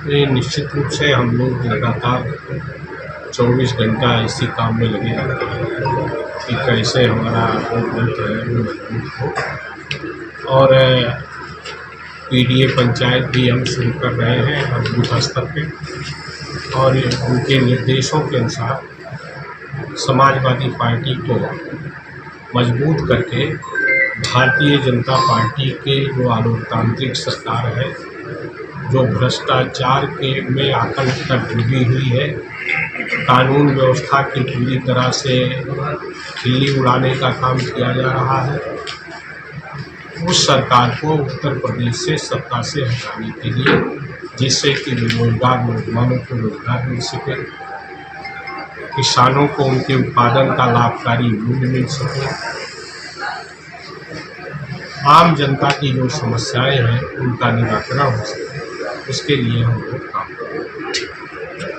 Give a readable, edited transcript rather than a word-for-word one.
ये निश्चित रूप से हम लोग लगातार 24 घंटा इसी काम में लगे रहते हैं कि कैसे हमारा जो बूथ है वो मजबूत हो। और पीडीए पंचायत भी हम शुरू कर रहे हैं हर बूथ स्तर पे, और उनके निर्देशों के अनुसार समाजवादी पार्टी को मजबूत करके भारतीय जनता पार्टी के जो आलोकतांत्रिक सरकार है, जो भ्रष्टाचार के में आतंक तक डूबी हुई है, कानून व्यवस्था की पूरी तरह से खिल्ली उड़ाने का काम किया जा रहा है, उस सरकार को उत्तर प्रदेश से सत्ता से हटाने के लिए, जिससे कि बेरोजगार नौजवानों को रोजगार मिल सके, किसानों को उनके उत्पादन का लाभकारी मूल्य मिल सके, आम जनता की जो समस्याएं हैं उनका निराकरण हो सके, उसके लिए हम लोग काम कर रहे हैं।